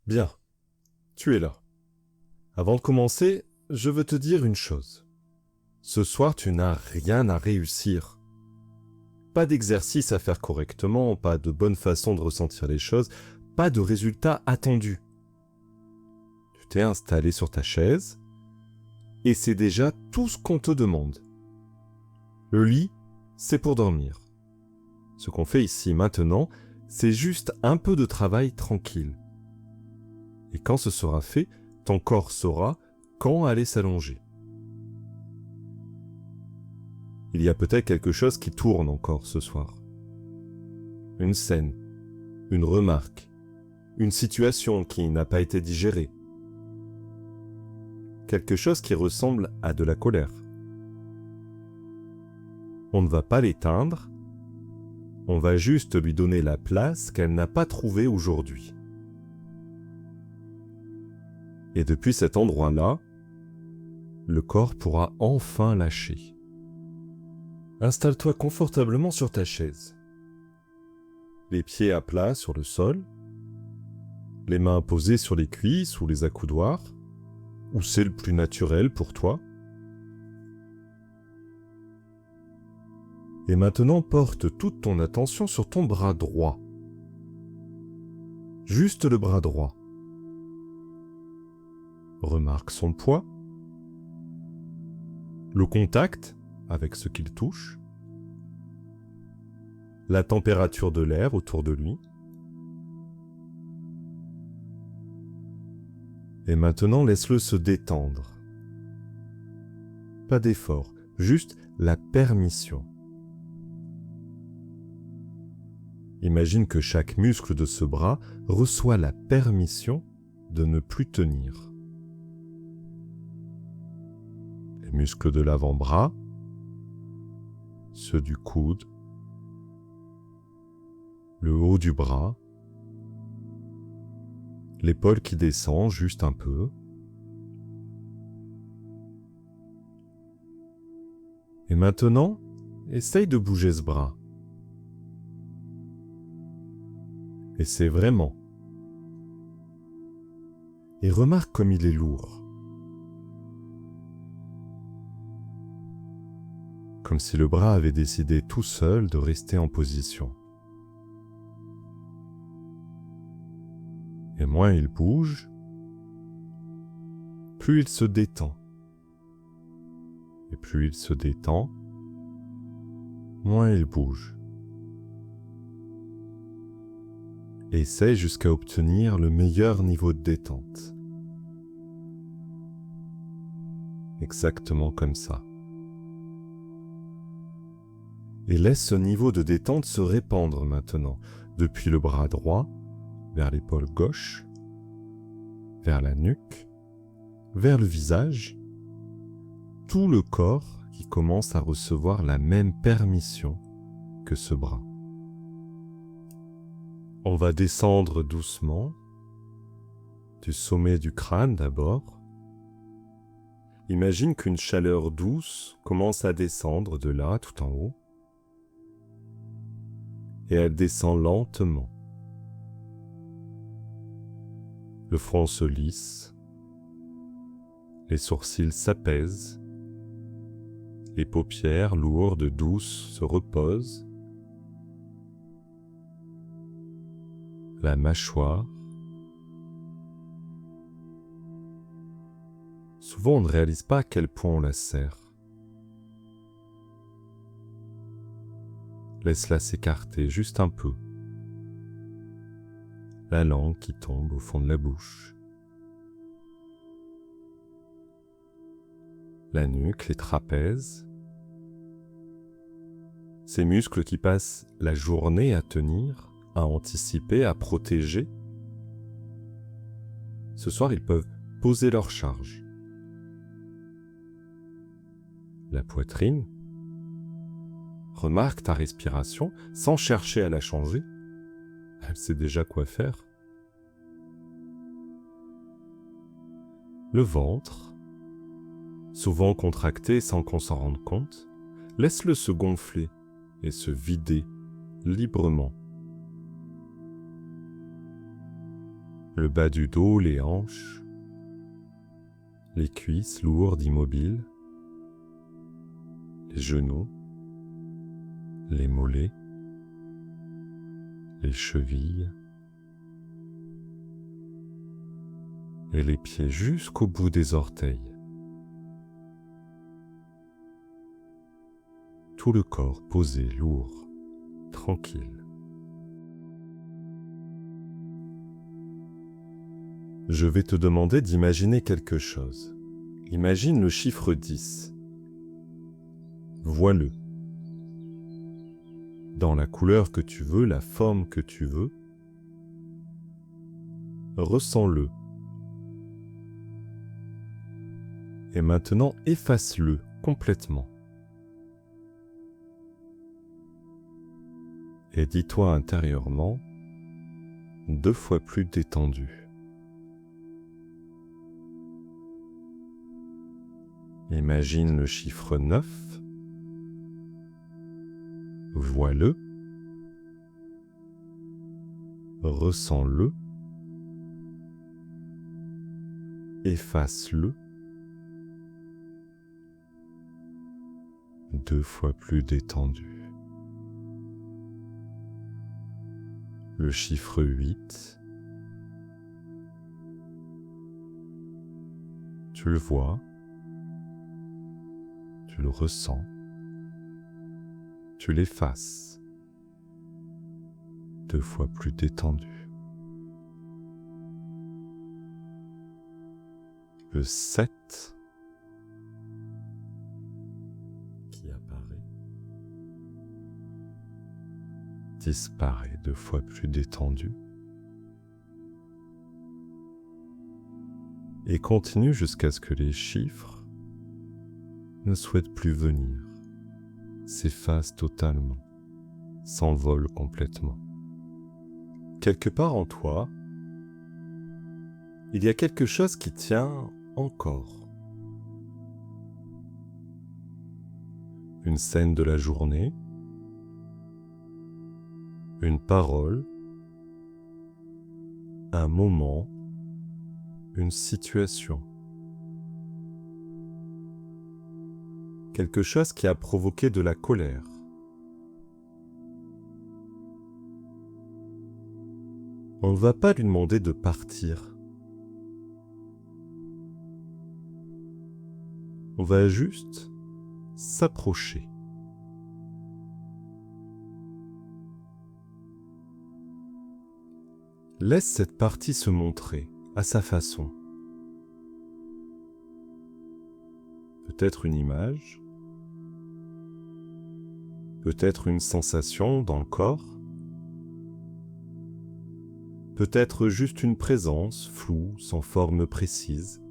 Bien, tu es là. Avant de commencer, je veux te dire une chose. Ce soir, tu n'as rien à réussir. Pas d'exercice à faire correctement, pas de bonne façon de ressentir les choses, pas de résultat attendu. Tu t'es installé sur ta chaise, et c'est déjà tout ce qu'on te demande. Le lit, c'est pour dormir. Ce qu'on fait ici maintenant, c'est juste un peu de travail tranquille. Et quand ce sera fait, ton corps saura quand aller s'allonger. Il y a peut-être quelque chose qui tourne encore ce soir. Une scène, une remarque, une situation qui n'a pas été digérée. Quelque chose qui ressemble à de la colère. On ne va pas l'éteindre, on va juste lui donner la place qu'elle n'a pas trouvée aujourd'hui. Et depuis cet endroit-là, le corps pourra enfin lâcher. Installe-toi confortablement sur ta chaise. Les pieds à plat sur le sol, les mains posées sur les cuisses ou les accoudoirs, où c'est le plus naturel pour toi. Et maintenant, porte toute ton attention sur ton bras droit. Juste le bras droit. Remarque son poids, le contact avec ce qu'il touche, la température de l'air autour de lui. Et maintenant, laisse-le se détendre. Pas d'effort, juste la permission. Imagine que chaque muscle de ce bras reçoit la permission de ne plus tenir. Les muscles de l'avant-bras, ceux du coude, le haut du bras, l'épaule qui descend juste un peu. Et maintenant, essaye de bouger ce bras. Essaie vraiment. Et remarque comme il est lourd. Comme si le bras avait décidé tout seul de rester en position. Et moins il bouge, plus il se détend. Et plus il se détend, moins il bouge. Essaie jusqu'à obtenir le meilleur niveau de détente. Exactement comme ça. Et laisse ce niveau de détente se répandre maintenant, depuis le bras droit, vers l'épaule gauche, vers la nuque, vers le visage, tout le corps qui commence à recevoir la même permission que ce bras. On va descendre doucement, du sommet du crâne d'abord. Imagine qu'une chaleur douce commence à descendre de là tout en haut. Et elle descend lentement. Le front se lisse, les sourcils s'apaisent, les paupières lourdes, douces se reposent, la mâchoire. Souvent on ne réalise pas à quel point on la serre. Laisse-la s'écarter juste un peu. La langue qui tombe au fond de la bouche. La nuque, les trapèzes. Ces muscles qui passent la journée à tenir, à anticiper, à protéger. Ce soir, ils peuvent poser leur charge. La poitrine. Remarque ta respiration sans chercher à la changer. Elle sait déjà quoi faire. Le ventre, souvent contracté sans qu'on s'en rende compte, laisse-le se gonfler et se vider librement. le bas du dos, les hanches, les cuisses lourdes, immobiles, les genoux, les mollets, les chevilles et les pieds jusqu'au bout des orteils. Tout le corps posé, lourd, tranquille. Je vais te demander d'imaginer quelque chose. Imagine le chiffre 10. Vois-le. Dans la couleur que tu veux, la forme que tu veux. Ressens-le. Et maintenant, efface-le complètement. Et dis-toi intérieurement, 2 fois plus détendu. Imagine le chiffre 9. Vois-le. Ressens-le. Efface-le. 2 fois plus détendu. Le chiffre 8. Tu le vois. Tu le ressens. Tu l'effaces. 2 fois plus détendu. Le 7 qui apparaît disparaît, 2 fois plus détendu. Et continue jusqu'à ce que les chiffres ne souhaitent plus venir, s'effacent totalement, s'envolent complètement. Quelque part en toi, il y a quelque chose qui tient encore. Une scène de la journée, une parole, un moment, une situation. Quelque chose qui a provoqué de la colère. On ne va pas lui demander de partir. On va juste s'approcher. Laisse cette partie se montrer à sa façon. Peut-être une image, peut-être une sensation dans le corps, peut-être juste une présence floue, sans forme précise.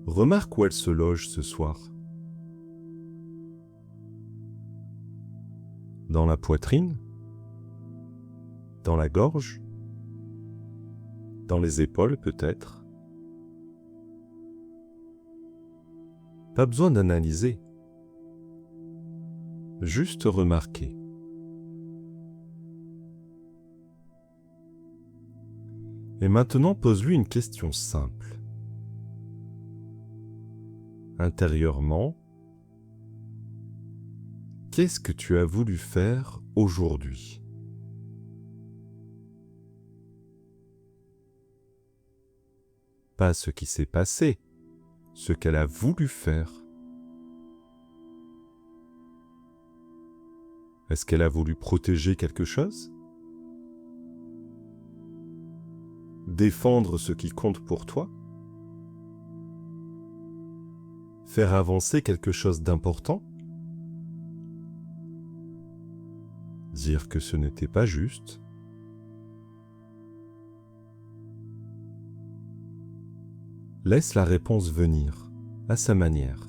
Remarque où elle se loge ce soir. Dans la poitrine? Dans la gorge? Dans les épaules peut-être? Pas besoin d'analyser. Juste remarquer. Et maintenant, pose-lui une question simple. Intérieurement, qu'est-ce que tu as voulu faire aujourd'hui ? Pas ce qui s'est passé, ce qu'elle a voulu faire. Est-ce qu'elle a voulu protéger quelque chose ? Défendre ce qui compte pour toi ? Faire avancer quelque chose d'important ? Dire que ce n'était pas juste ? Laisse la réponse venir, à sa manière.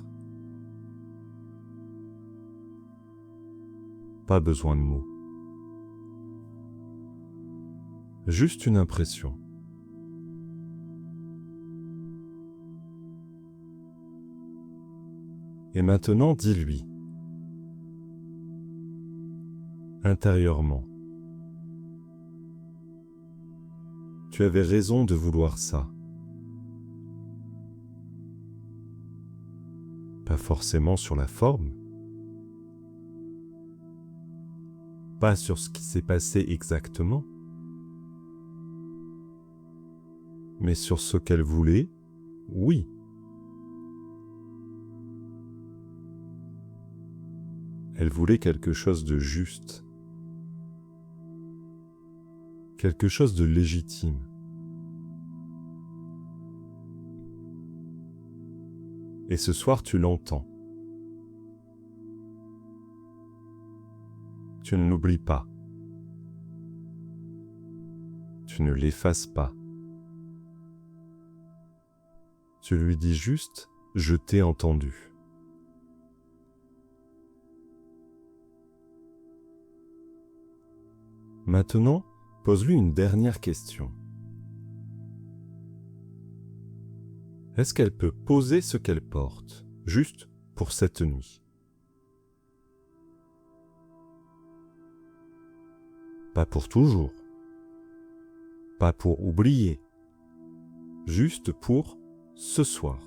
Pas besoin de mots. Juste une impression. Et maintenant, dis-lui, intérieurement, Tu avais raison de vouloir ça. Pas forcément sur la forme, pas sur ce qui s'est passé exactement, mais sur ce qu'elle voulait, oui. Elle voulait quelque chose de juste, quelque chose de légitime. Et ce soir, tu l'entends. Tu ne l'oublies pas. Tu ne l'effaces pas. Tu lui dis juste « Je t'ai entendu ». Maintenant, pose-lui une dernière question. Est-ce qu'elle peut poser ce qu'elle porte, juste pour cette nuit? Pas pour toujours, pas pour oublier, juste pour ce soir.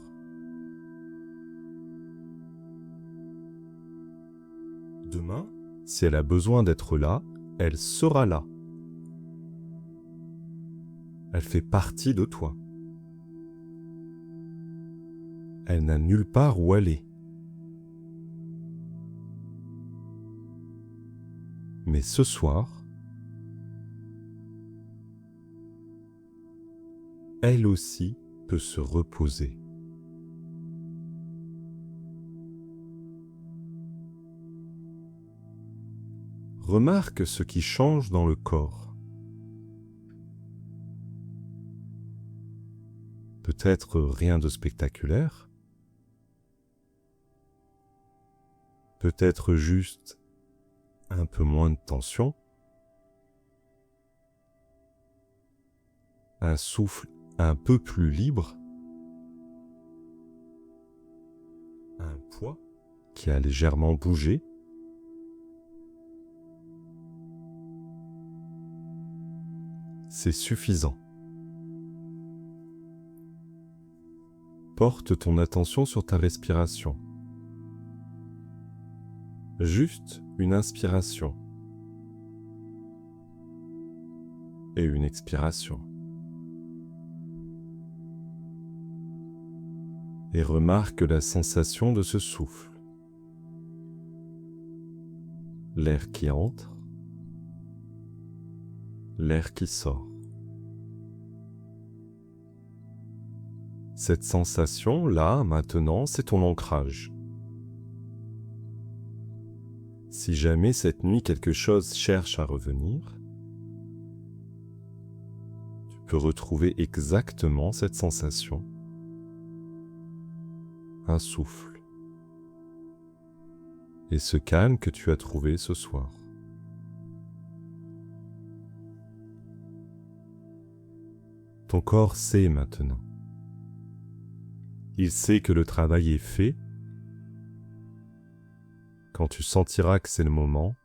Demain, si elle a besoin d'être là, elle sera là. Elle fait partie de toi. Elle n'a nulle part où aller. Mais ce soir, elle aussi peut se reposer. Remarque ce qui change dans le corps. Peut-être rien de spectaculaire. Peut-être juste un peu moins de tension. Un souffle un peu plus libre. Un poids qui a légèrement bougé. C'est suffisant. Porte ton attention sur ta respiration. Juste une inspiration et une expiration. Et remarque la sensation de ce souffle. L'air qui entre, l'air qui sort. Cette sensation, là, maintenant, c'est ton ancrage. Si jamais cette nuit quelque chose cherche à revenir, tu peux retrouver exactement cette sensation. Un souffle. Et ce calme que tu as trouvé ce soir. Ton corps sait maintenant. Il sait que le travail est fait. Quand tu sentiras que c'est le moment,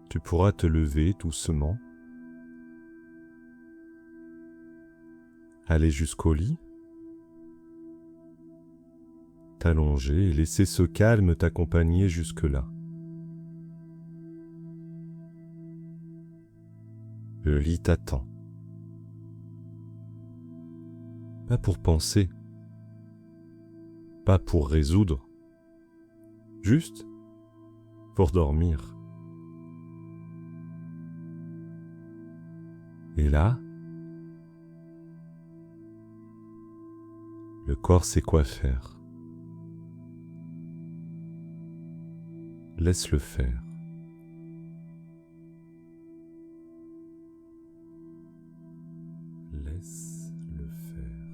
tu pourras te lever doucement, aller jusqu'au lit, t'allonger et laisser ce calme t'accompagner jusque-là. Le lit t'attend. Pas pour penser, pas pour résoudre, juste pour dormir. Et là, le corps sait quoi faire. Laisse-le faire. Laisse-le faire.